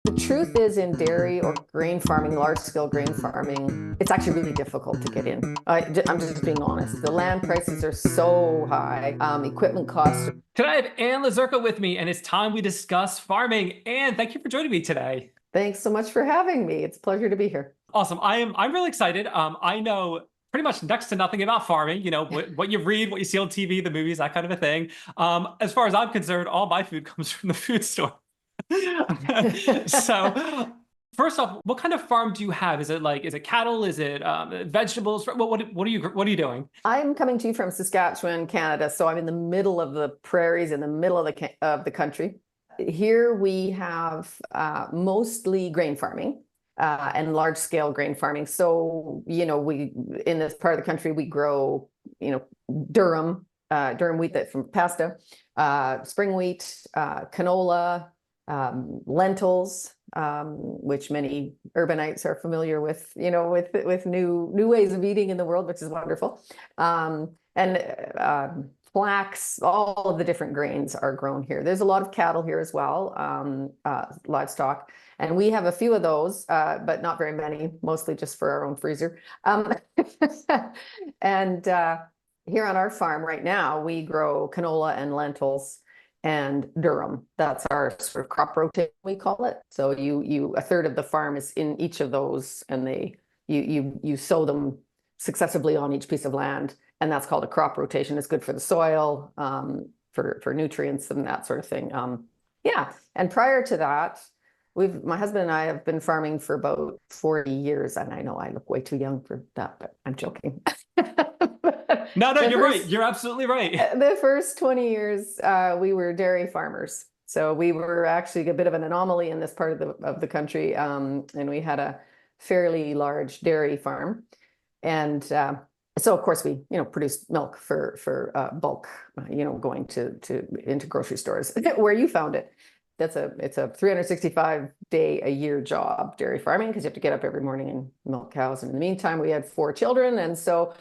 The truth is, in dairy or grain farming, large scale grain farming, it's actually really difficult to get in. I'm just being honest. The land prices are so high, equipment costs. Today I have Anne Lazurko with me, and it's time we discuss farming. Anne, thank you for joining me today. Thanks so much for having me. It's a pleasure to be here. Awesome. I'm really excited. I know pretty much next to nothing about farming. You know, what you read, what you see on TV, the movies, that kind of a thing. As far as I'm concerned, all my food comes from the food store. So, first off, what kind of farm do you have? Is it cattle? Is it vegetables? What are you doing? I'm coming to you from Saskatchewan, Canada. So I'm in the middle of the prairies, in the middle of the country. Here we have mostly grain farming and large scale grain farming. So, we in this part of the country, we grow, durum wheat that from pasta, spring wheat, canola, lentils, which many urbanites are familiar with, with new ways of eating in the world, which is wonderful. And flax, all of the different grains are grown here. There's a lot of cattle here as well, livestock. And we have a few of those, but not very many, mostly just for our own freezer. And here on our farm right now, we grow canola and lentils and durum. That's our sort of crop rotation, we call it. So a third of the farm is in each of those, and you sow them successively on each piece of land. And that's called a crop rotation. It's good for the soil, for nutrients and that sort of thing. Yeah. And prior to that, my husband and I have been farming for about 40 years. And I know I look way too young for that, but I'm joking. No, you're right. You're absolutely right. The first 20 years, we were dairy farmers. So we were actually a bit of an anomaly in this part of the country. And we had a fairly large dairy farm. And so of course we, produced milk for bulk, going into grocery stores where you found it. It's a 365-day-a-year job, dairy farming, because you have to get up every morning and milk cows. And in the meantime, we had 4 children. And so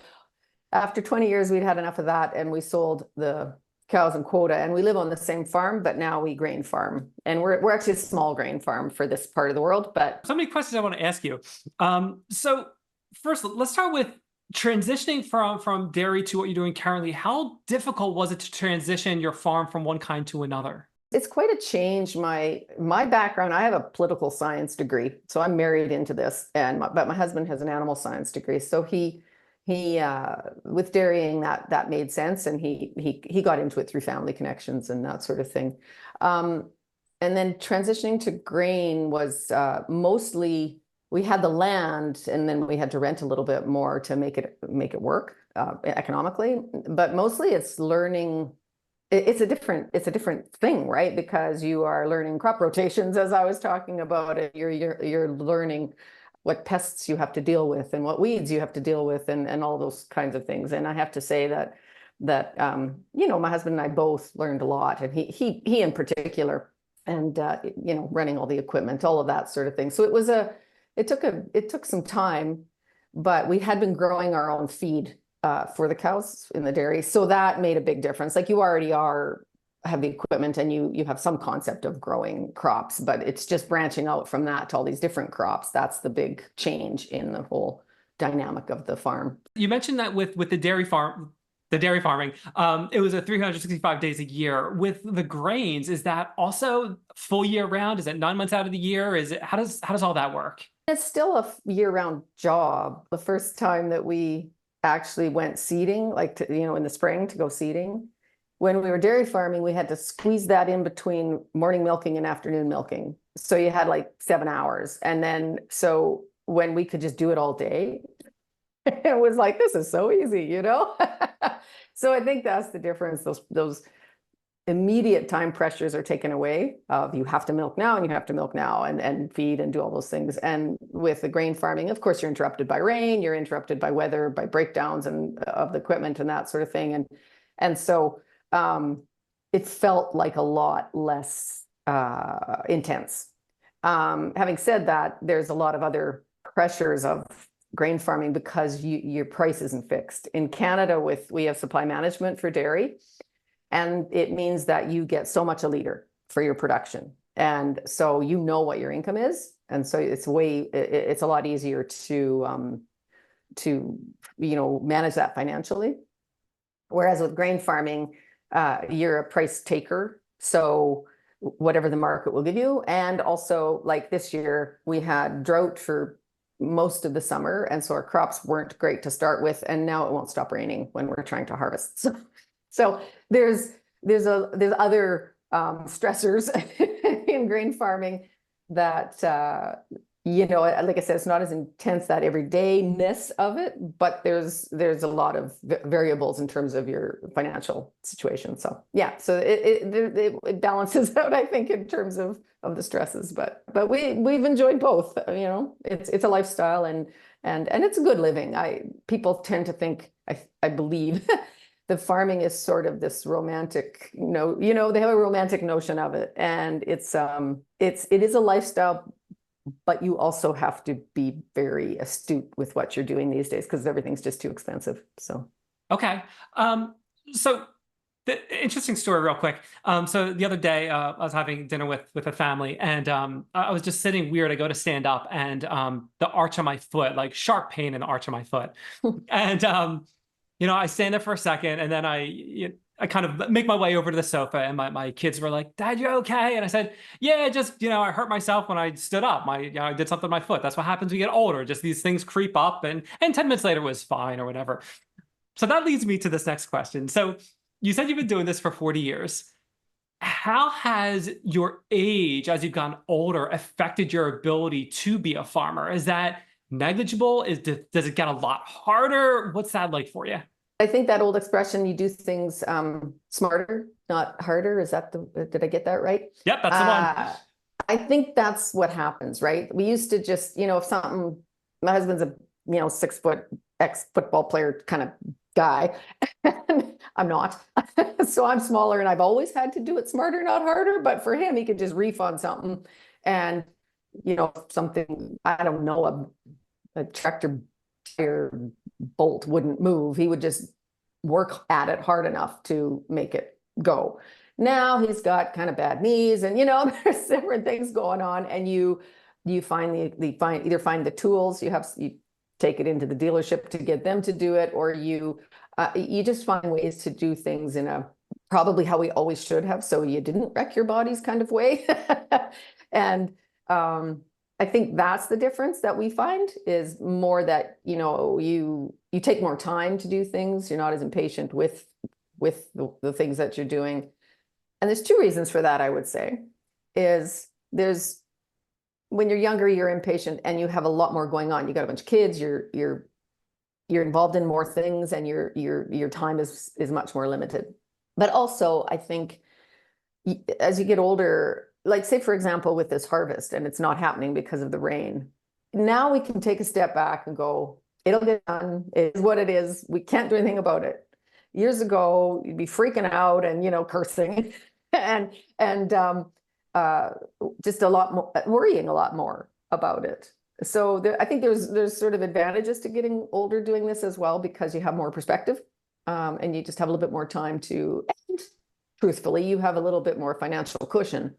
after 20 years, we'd had enough of that, and we sold the cows and quota. And we live on the same farm, but now we grain farm. And we're actually a small grain farm for this part of the world. But so many questions I want to ask you. So first, let's start with transitioning from dairy to what you're doing currently. How difficult was it to transition your farm from one kind to another? It's quite a change. My background, I have a political science degree, so I'm married into this, but my husband has an animal science degree. So he with dairying, that made sense, and he got into it through family connections and that sort of thing. And then transitioning to grain was mostly, we had the land, and then we had to rent a little bit more to make it work economically. But mostly it's learning. It's a different thing, right? Because you are learning crop rotations, as I was talking about it. You're learning what pests you have to deal with and what weeds you have to deal with, and all those kinds of things. And I have to say that my husband and I both learned a lot, and he in particular, and running all the equipment, all of that sort of thing. So it took some time, but we had been growing our own feed for the cows in the dairy. So that made a big difference. Like, you already have the equipment, and you have some concept of growing crops, but it's just branching out from that to all these different crops. That's the big change in the whole dynamic of the farm. You mentioned that with the dairy farming, it was a 365 days a year. With the grains, is that also full year round? Is it 9 months out of the year? How does all that work? It's still a year-round job. The first time that we actually went seeding, in the spring to go seeding, when we were dairy farming, we had to squeeze that in between morning milking and afternoon milking. So you had 7 hours. And then, so when we could just do it all day, it was like, this is so easy, So I think that's the difference. Those immediate time pressures are taken away of, you have to milk now, and you have to milk now, and feed and do all those things. And with the grain farming, of course, you're interrupted by rain, you're interrupted by weather, by breakdowns and of the equipment and that sort of thing. And so it felt like a lot less intense. Having said that, there's a lot of other pressures of grain farming because your price isn't fixed. In Canada, we have supply management for dairy, and it means that you get so much a liter for your production. And so you know what your income is. And so it's a lot easier to, manage that financially. Whereas with grain farming, you're a price taker. So whatever the market will give you. And also, like this year, we had drought for most of the summer. And so our crops weren't great to start with. And now it won't stop raining when we're trying to harvest. So there's other stressors in grain farming that, like I said, it's not as intense, that everydayness of it, but there's a lot of variables in terms of your financial situation. So yeah, so it balances out, I think, in terms of the stresses, but we've enjoyed both. It's a lifestyle and it's a good living. People tend to think, I believe that farming is sort of this romantic, they have a romantic notion of it, and it is a lifestyle. But you also have to be very astute with what you're doing these days, because everything's just too expensive. So, okay. So the interesting story real quick. So the other day, I was having dinner with a family, and I was just sitting weird. I go to stand up, and the arch of my foot, like sharp pain in the arch of my foot. And, I stand there for a second, and then I kind of make my way over to the sofa, and my kids were like, "Dad, you okay?" And I said, "Yeah, just, I hurt myself when I stood up. I did something to my foot. That's what happens when you get older. Just these things creep up." And 10 minutes later it was fine or whatever. So that leads me to this next question. So you said you've been doing this for 40 years. How has your age as you've gotten older affected your ability to be a farmer? Is that negligible? Does it get a lot harder? What's that like for you? I think that old expression, you do things smarter, not harder. Did I get that right? Yep, that's the one. I think that's what happens, right? We used to just, if my husband's a, 6-foot ex-football player kind of guy. I'm not. So I'm smaller, and I've always had to do it smarter, not harder. But for him, he could just reef on something, and, something, I don't know, a tractor tire bolt wouldn't move. He would just work at it hard enough to make it go. Now he's got kind of bad knees, and there's different things going on, and you find either find the tools, you take it into the dealership to get them to do it, or you just find ways to do things in a probably how we always should have, so you didn't wreck your bodies kind of way. And I think that's the difference that we find, is more that, you take more time to do things. You're not as impatient with the things that you're doing. And there's two reasons for that, I would say. When you're younger, you're impatient and you have a lot more going on. You got a bunch of kids, you're involved in more things, and your time is much more limited. But also, I think as you get older, like say, for example, with this harvest, and it's not happening because of the rain, now we can take a step back and go, it'll get done. It is what it is. We can't do anything about it. Years ago, you'd be freaking out and, cursing and just a lot more, worrying a lot more about it. So I think there's sort of advantages to getting older doing this as well, because you have more perspective, and you just have a little bit more time and truthfully, you have a little bit more financial cushion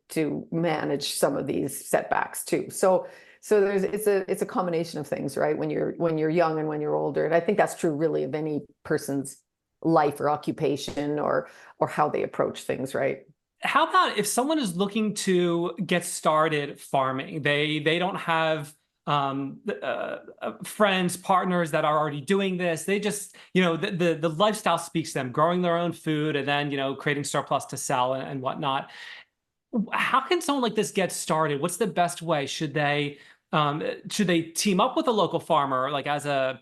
to manage some of these setbacks too. So it's a combination of things, right? When you're young and when you're older. And I think that's true really of any person's life or occupation or how they approach things, right? How about if someone is looking to get started farming, they don't have friends, partners that are already doing this. They just, the lifestyle speaks to them, growing their own food and then, creating surplus to sell and whatnot. How can someone like this get started? What's the best way? Should they team up with a local farmer, like as a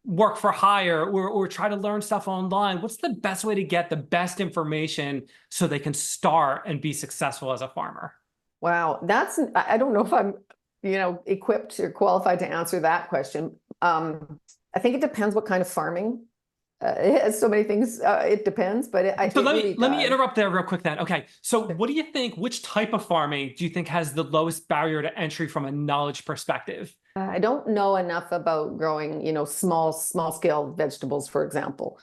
work for hire, or try to learn stuff online? What's the best way to get the best information so they can start and be successful as a farmer? Wow, I don't know if I'm, equipped or qualified to answer that question. I think it depends what kind of farming. It has so many things. It depends, but let me interrupt there real quick then. Okay, so what do you think? Which type of farming do you think has the lowest barrier to entry from a knowledge perspective? I don't know enough about growing, small scale vegetables, for example.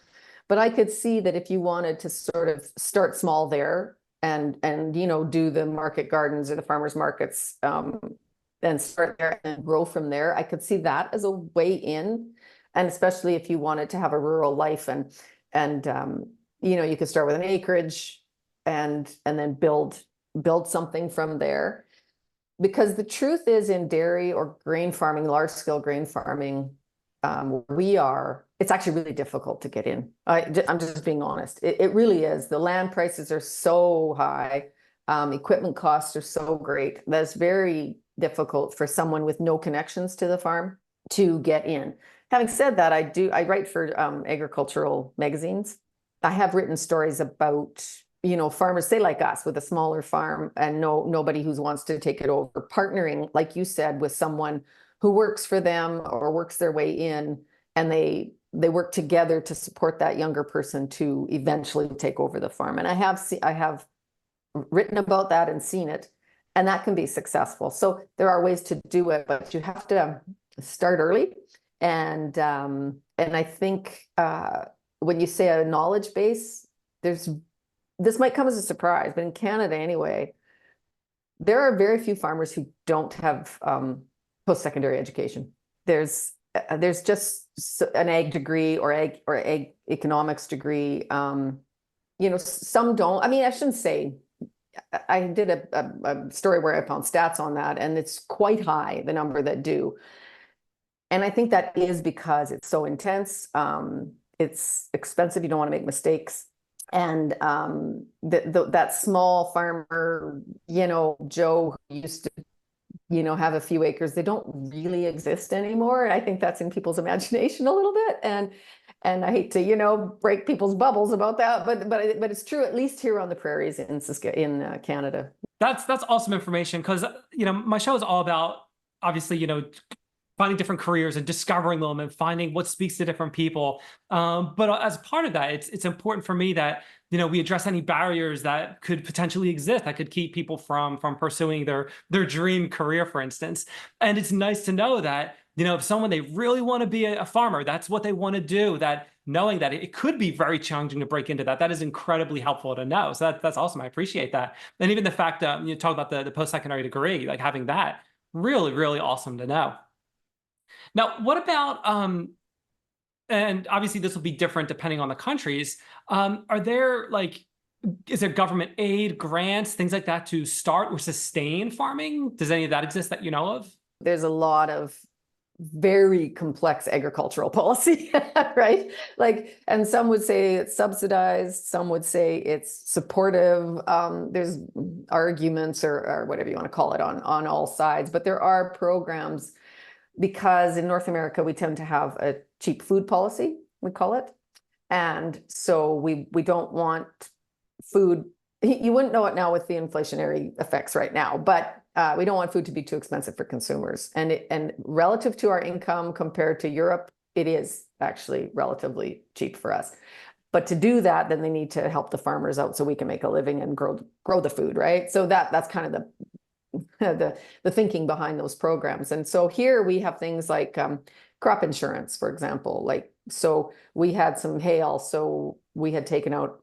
But I could see that if you wanted to sort of start small there, and do the market gardens or the farmers markets, and start there and grow from there. I could see that as a way in, and especially if you wanted to have a rural life, and you could start with an acreage and then build something from there. Because the truth is, in dairy or grain farming, large scale grain farming, it's actually really difficult to get in. I'm just being honest. It really is. The land prices are so high. Equipment costs are so great. That's very difficult for someone with no connections to the farm to get in. Having said that, I write for agricultural magazines. I have written stories about farmers, say like us, with a smaller farm and nobody who wants to take it over, partnering, like you said, with someone who works for them or works their way in, and they work together to support that younger person to eventually take over the farm. And I have written about that and seen it, and that can be successful. So there are ways to do it, but you have to start early. And I think when you say a knowledge base, this might come as a surprise, but in Canada anyway, there are very few farmers who don't have post-secondary education. There's just an ag degree or ag economics degree. Some don't. I mean, I shouldn't say. I did a story where I found stats on that, and it's quite high, the number that do. And I think that is because it's so intense. It's expensive. You don't want to make mistakes. And that small farmer, Joe, who used to, have a few acres, they don't really exist anymore. And I think that's in people's imagination a little bit. And I hate to, break people's bubbles about that, but it's true, at least here on the prairies in Canada. That's awesome information, because my show is all about, obviously, finding different careers and discovering them and finding what speaks to different people. But as part of that, it's important for me that, we address any barriers that could potentially exist that could keep people from pursuing their dream career, for instance. And it's nice to know that, if someone, they really want to be a farmer, that's what they want to do, that knowing that it could be very challenging to break into that is incredibly helpful to know. So that's awesome. I appreciate that. And even the fact that you talk about the post-secondary degree, like having that, really, really awesome to know. Now, what about, and obviously this will be different depending on the countries, are there is there government aid, grants, things like that to start or sustain farming? Does any of that exist that you know of? There's a lot of very complex agricultural policy, right? And some would say it's subsidized, some would say it's supportive. There's arguments or whatever you want to call it on all sides, but there are programs. Because in North America, we tend to have a cheap food policy, we call it. And so we don't want food, you wouldn't know it now with the inflationary effects right now, but we don't want food to be too expensive for consumers. And relative to our income compared to Europe, it is actually relatively cheap for us. But to do that, then they need to help the farmers out so we can make a living and grow the food, right? So that's kind of the thinking behind those programs. And so here we have things like crop insurance, for example. So we had some hail, so we had taken out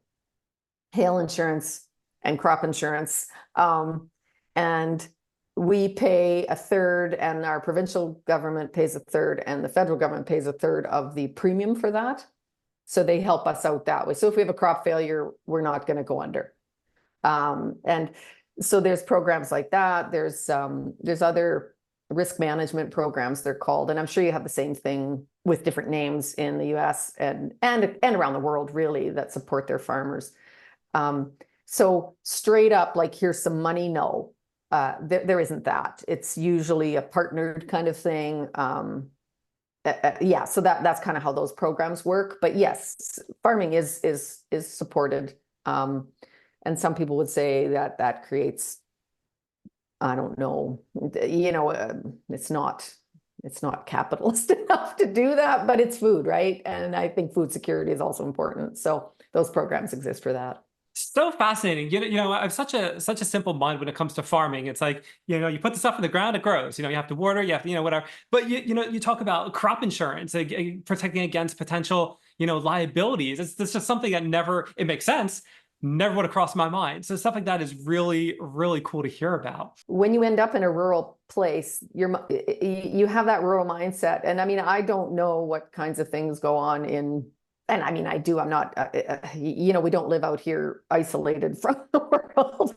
hail insurance and crop insurance, and we pay a third, and our provincial government pays a third, and the federal government pays a third of the premium for that. So they help us out that way. So if we have a crop failure, we're not going to go under. And so there's programs like that. There's other risk management programs, they're called, and I'm sure you have the same thing with different names in the US and around the world, really, that support their farmers. So straight up, here's some money, no, there isn't that. It's usually a partnered kind of thing. Yeah, so that's kind of how those programs work. But yes, farming is supported. And some people would say that creates, I don't know, it's not capitalist enough to do that, but it's food, right? And I think food security is also important. So those programs exist for that. So fascinating. I have such a simple mind when it comes to farming. It's like, you put the stuff in the ground, it grows. You have to water, you have to, whatever. But you talk about crop insurance, protecting against potential, liabilities. It's just something that it makes sense. never would have crossed my mind. So stuff like that is really, really cool to hear about. When you end up in a rural place, you have that rural mindset. And I mean, I don't know what kinds of things go on in, and I mean, I do, I'm not, you know, we don't live out here isolated from the world.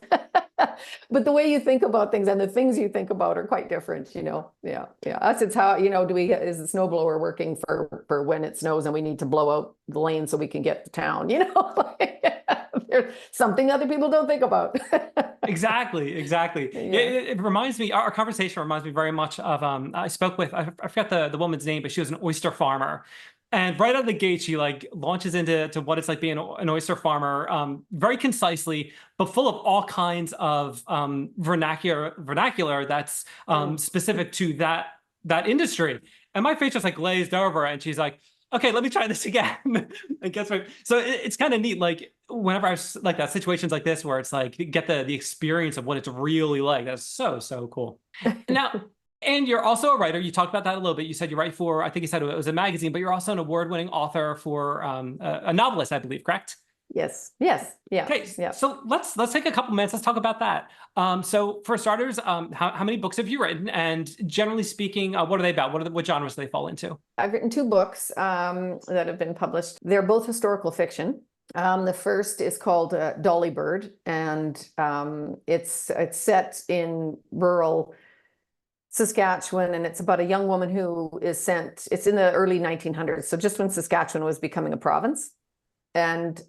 But the way you think about things and the things you think about are quite different, you know. Yeah, yeah. Us, it's how, you know, is the snowblower working for when it snows and we need to blow out the lane so we can get to town, you know? There's something other people don't think about. Exactly, exactly. Yeah. It reminds me, our conversation reminds me very much of, I spoke with, I forgot the woman's name, but she was an oyster farmer. And right out of the gate, she like launches into what it's like being an oyster farmer, very concisely, but full of all kinds of vernacular that's specific to that industry. And my face just like glazed over, and she's like, "Okay, let me try this again." And guess what? So it's kind of neat. Like whenever I like that situations like this where it's like get the experience of what it's really like. That's so cool. Now. And you're also a writer. You talked about that a little bit. You said you write for, I think you said it was a magazine, but you're also an award-winning author for a novelist, I believe, correct? Yes. Yes. Yeah. Okay. Yeah. So let's take a couple minutes. Let's talk about that. So for starters, how many books have you written? And generally speaking, what are they about? What genres do they fall into? I've written two books that have been published. They're both historical fiction. The first is called Dolly Bird, and it's set in rural Saskatchewan, and it's about a young woman who is sent, it's in the early 1900s, so just when Saskatchewan was becoming a province. And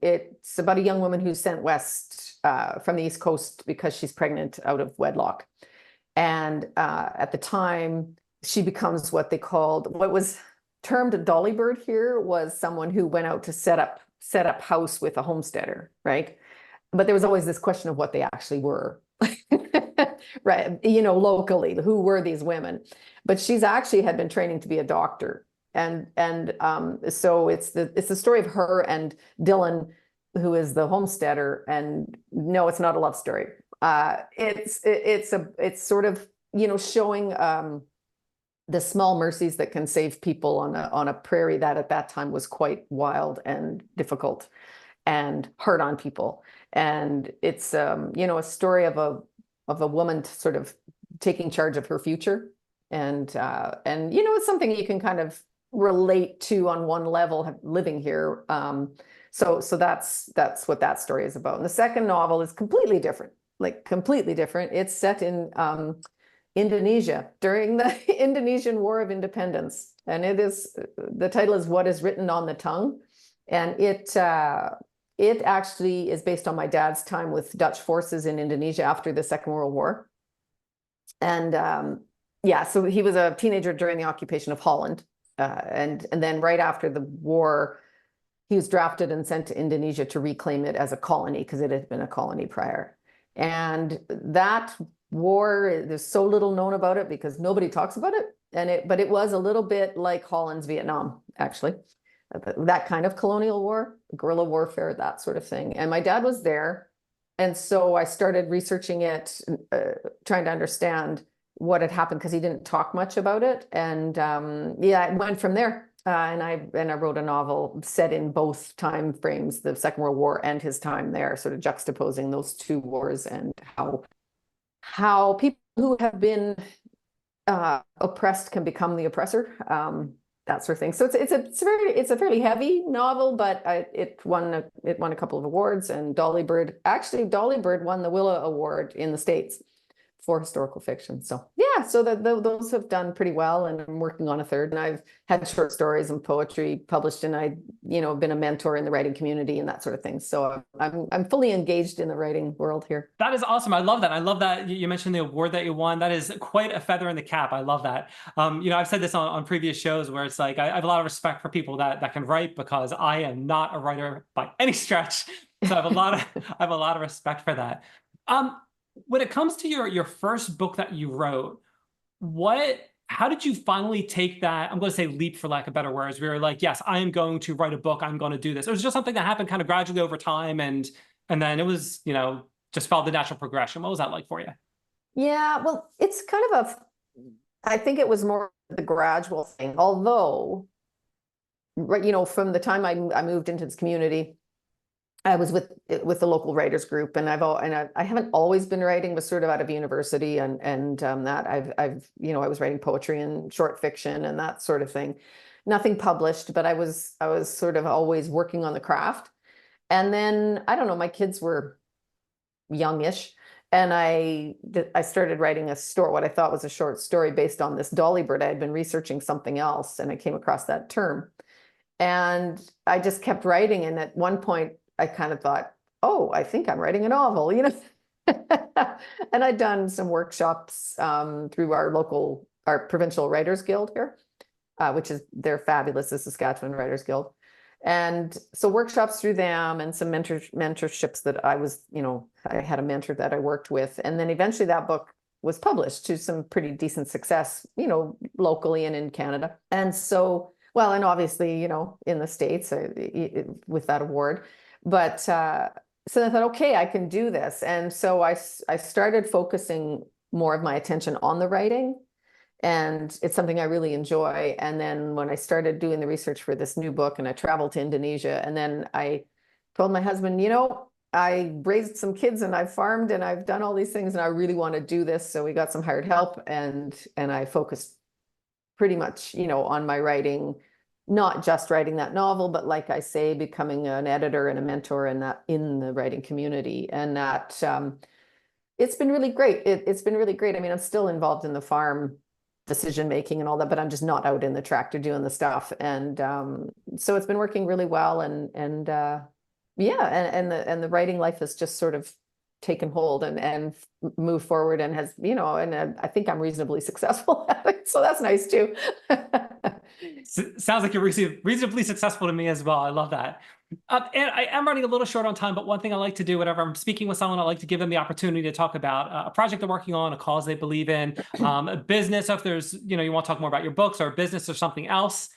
it's about a young woman who's sent west from the East Coast because she's pregnant out of wedlock. And at the time, she becomes what was termed a dolly bird here was someone who went out to set up house with a homesteader, right? But there was always this question of what they actually were. Right, you know, locally, who were these women? But she's actually had been training to be a doctor, and so it's the story of her and Dylan, who is the homesteader. And no, it's not a love story. It's sort of, you know, showing the small mercies that can save people on a prairie that at that time was quite wild and difficult and hard on people. And it's you know, a story of a woman sort of taking charge of her future. And you know, it's something you can kind of relate to on one level living here. So that's what that story is about. And the second novel is completely different, like completely different. It's set in Indonesia during the Indonesian War of Independence. And the title is What is Written on the Tongue. And it actually is based on my dad's time with Dutch forces in Indonesia after the Second World War. And yeah, so he was a teenager during the occupation of Holland. And then right after the war, he was drafted and sent to Indonesia to reclaim it as a colony because it had been a colony prior. And that war, there's so little known about it because nobody talks about it. But it was a little bit like Holland's Vietnam, actually. That kind of colonial war, guerrilla warfare, that sort of thing. And my dad was there. And so I started researching it, trying to understand what had happened because he didn't talk much about it. And yeah, it went from there. And I wrote a novel set in both time frames, the Second World War and his time there, sort of juxtaposing those two wars and how people who have been oppressed can become the oppressor. That sort of thing. So it's a fairly heavy novel, but it won a couple of awards. And Dolly Bird won the Willa Award in the States for historical fiction. So yeah, so those have done pretty well, and I'm working on a third. And I've had short stories and poetry published, and I, you know, been a mentor in the writing community and that sort of thing. So I'm fully engaged in the writing world here. That is awesome. I love that. I love that you mentioned the award that you won. That is quite a feather in the cap. I love that. You know, I've said this on previous shows where it's like I have a lot of respect for people that can write, because I am not a writer by any stretch. So I have a lot of respect for that. When it comes to your first book that you wrote, how did you finally take that, I'm going to say leap for lack of better words, where you're like, yes, I am going to write a book, I'm going to do this? It was just something that happened kind of gradually over time, and then it was, you know, just followed the natural progression. What was that like for you? Yeah, well, it's kind of I think it was more the gradual thing, although, right, you know, from the time I moved into this community, I was with the local writers group, and I haven't always been writing, but sort of out of university, and that I've I was writing poetry and short fiction and that sort of thing. Nothing published, but I was sort of always working on the craft. And then I don't know, my kids were youngish, and I started writing what I thought was a short story based on this dolly bird. I had been researching something else, and I came across that term. And I just kept writing. And at one point, I kind of thought, oh, I think I'm writing a novel, And I'd done some workshops through our provincial writers guild here, they're fabulous, the Saskatchewan Writers Guild. And so workshops through them and some mentorships that I had a mentor that I worked with. And then eventually that book was published to some pretty decent success, locally and in Canada. And so, well, and obviously, in the States with that award. But so I thought, okay, I can do this. And so I started focusing more of my attention on the writing. And it's something I really enjoy. And then when I started doing the research for this new book, and I traveled to Indonesia, and then I told my husband, I raised some kids and I've farmed and I've done all these things and I really want to do this. So we got some hired help, and I focused pretty much, on my writing, not just writing that novel, but like I say, becoming an editor and a mentor in the writing community. And that it's been really great. It's been really great. I mean, I'm still involved in the farm decision making and all that, but I'm just not out in the tractor doing the stuff. And so it's been working really well. And the writing life has just sort of taken hold and moved forward, and has, and I think I'm reasonably successful at it. So that's nice too. Sounds like you're reasonably successful to me as well. I love that. And I am running a little short on time, but one thing I like to do whenever I'm speaking with someone, I like to give them the opportunity to talk about a project they're working on, a cause they believe in, a business. So if there's, you want to talk more about your books or a business or something else,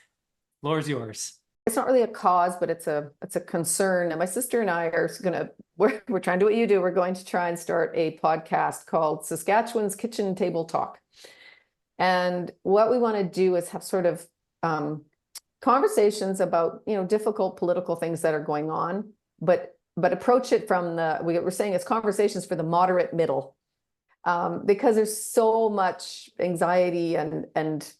floor is yours. It's not really a cause, but it's a concern. And my sister and I are we're trying to do what you do. We're going to try and start a podcast called Saskatchewan's Kitchen Table Talk. And what we want to do is have sort of conversations about, difficult political things that are going on, but approach it from we're saying it's conversations for the moderate middle, because there's so much anxiety and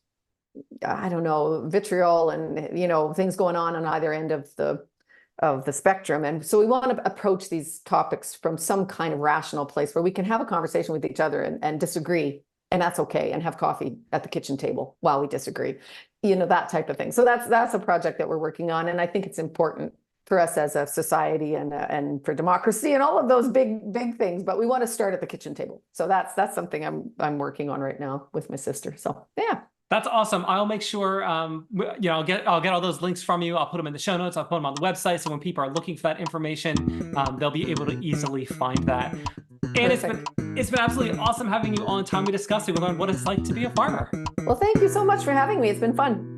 I don't know, vitriol and, things going on either end of the spectrum. And so we want to approach these topics from some kind of rational place where we can have a conversation with each other and disagree. And that's okay, and have coffee at the kitchen table while we disagree, that type of thing. So that's a project that we're working on. And I think it's important for us as a society and for democracy and all of those big things. But we want to start at the kitchen table. So that's something I'm working on right now with my sister. So yeah. That's awesome. I'll make sure, I'll get all those links from you. I'll put them in the show notes. I'll put them on the website. So when people are looking for that information, they'll be able to easily find that. And it's been absolutely awesome having you on Time We Discussed It. We learned what it's like to be a farmer. Well, thank you so much for having me. It's been fun.